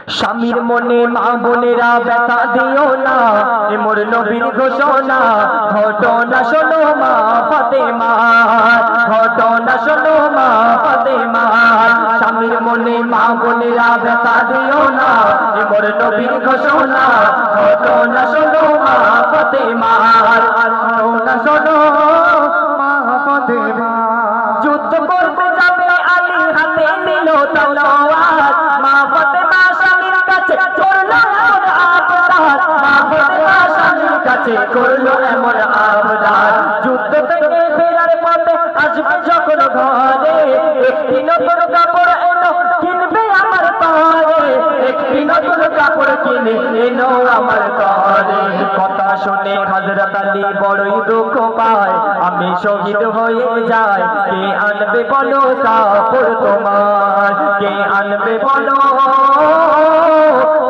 স্বামীর মনে মা বোনেরা ব্যথা দিও না, এ মোর নবীর ঘোষণা। ঘটনা শোনো মা ফাতেমা, ঘটনা শোনো মা ফাতেমা। স্বামীর মনে মা বোনেরা ব্যথা দিও না, এ মোর নবীর ঘোষণা। ঘটনা শোনো মা ফাতেমা, ঘটনা শোনো মা ফাতেমা। যুদ্ধ করতে যাবে আলী, হাতে নিল তলোয়ার। মা ফাতেমা স্বামীর কাছে করলো এমন আবদার, মা ফাতেমা স্বামীর কাছে করলো এমন আবদার। যুদ্ধ থেকে ফেরার পথে আসবে যখন ঘরে, একটি নতুন কাপড় এনো কিনবে আমার তরে, একটি নতুন কাপড় কিনে এনো আমার তরে। কথা শুনে হযরত আলী বড়ই দুঃখ পায়, আমি শহীদ হয়ে যাই, কে আনবে বলো কাপড় তোমার, কে আনবে বলো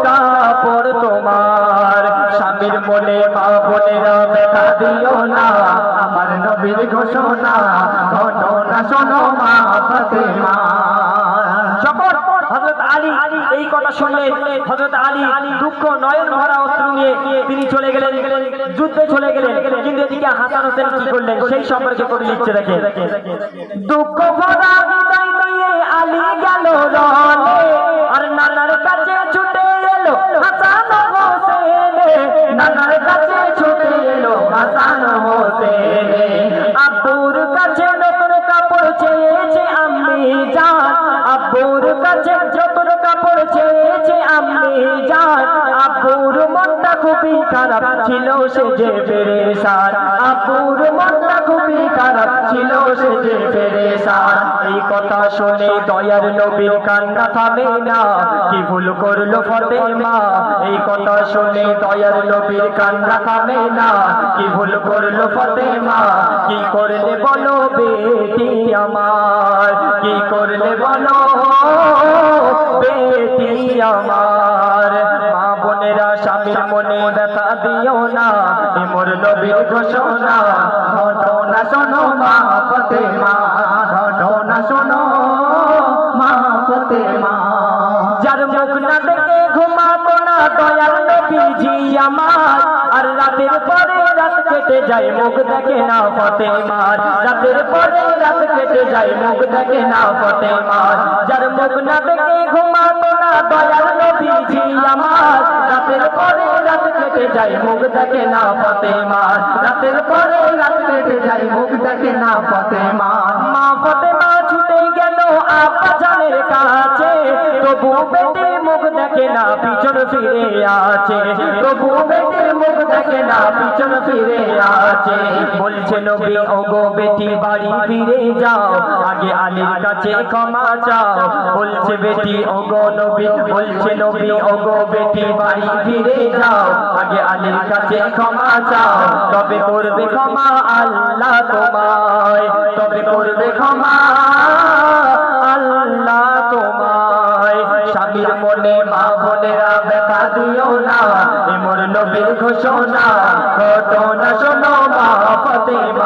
কাপড় তোমার। স্বামীর মনে মা বোনেরা ব্যথা দিও না, আমার নবীর ঘোষণা। ঘটনা শোনো মা ফাতেমা। যখন হযরত আলী এই কথা শুনলেন, হযরত আলী দুঃখ নয়ন ভরা অশ্রু নিয়ে তিনি চলে গেলেন, যুদ্ধে চলে গেলেন। কিন্তু এদিকে হাসান হোসেন কি করলেন সেই সম্পর্কে কবি লিখছে দেখেন। দুঃখ ভরা হৃদয় নিয়ে আলী গেল রণে, আর নানার কাছে ছুটে এলো হাসান হোসেন, নানার কাছে ছুটে এলো হাসান হোসেন। আব্বুর কাছে নতুন কাপড় চেয়েছে আম্মি জান, আব্বুর কাছে নতুন কাপড় চেয়েছে আম্মি জান। আব্বুর মনটা খুবই খারাপ ছিল, সে যে পেরেশান। আব্বুর মনটা খুবই খারাপ ছিল, সে যে পেরেশান। এই কথা শুনে দয়ার নবীর কান্না থামে না, কি ভুল করলো ফাতেমা। এই কথা শুনে দয়ার নবীর কান্না থামে না, কি ভুল করলো ফাতেমা। কি করলে বলো বেটি আমার, কি করলে বলো বেটি আমার। মা বোনেরা স্বামীর মনে ব্যথা দিও না, এ মোর নবীর ঘোষণা। ঘটনা শোনো মা ফাতেমা, ঘটনা শোনো মা ফাতেমা। যার মুখ না দেখে ঘুমাতো না দয়াল নবীজি আমার, আর রাতের পরে রাত কেটে যায় মুখ দেখে না ফাতেমার, রাতের পরে রাত কেটে যায় মুখ দেখে না ফাতেমার। যার মুখ না দেখে ঘুমাতো না দয়াল নবীজি আমার, রাতের পরে রাত কেটে যায় মুখ দেখে না ফাতেমার, রাতের পরে রাত কেটে যায় মুখ দেখে না ফাতেমার। মা ফাতেমা ছুটে গেল আব্বা জানের কাছে, তবু বেটির মুখ দেখে না পিছন ফিরে আছে, তবু বেটির মুখ দেখে না পিছন ফিরে আছে। বলছে নবী ওগো বেটি বাড়ি ফিরে যাও, আগে আলীর কাছে ক্ষমা চাও। বলছে বেটি ওগো নবী, বলছে নবী ওগো বেটি বাড়ি ফিরে যাও, আগে আলীর কাছে ক্ষমা চাও। তবে করবে ক্ষমা আল্লাহ তোমায়, তবে করবে ক্ষমা আল্লাহ তোমায়। স্বামীর মনে মা বোনেরা ব্যথা দিও না, এ মোর নবীর ঘোষণা। ঘটনা শোনো মা ফাতেমা,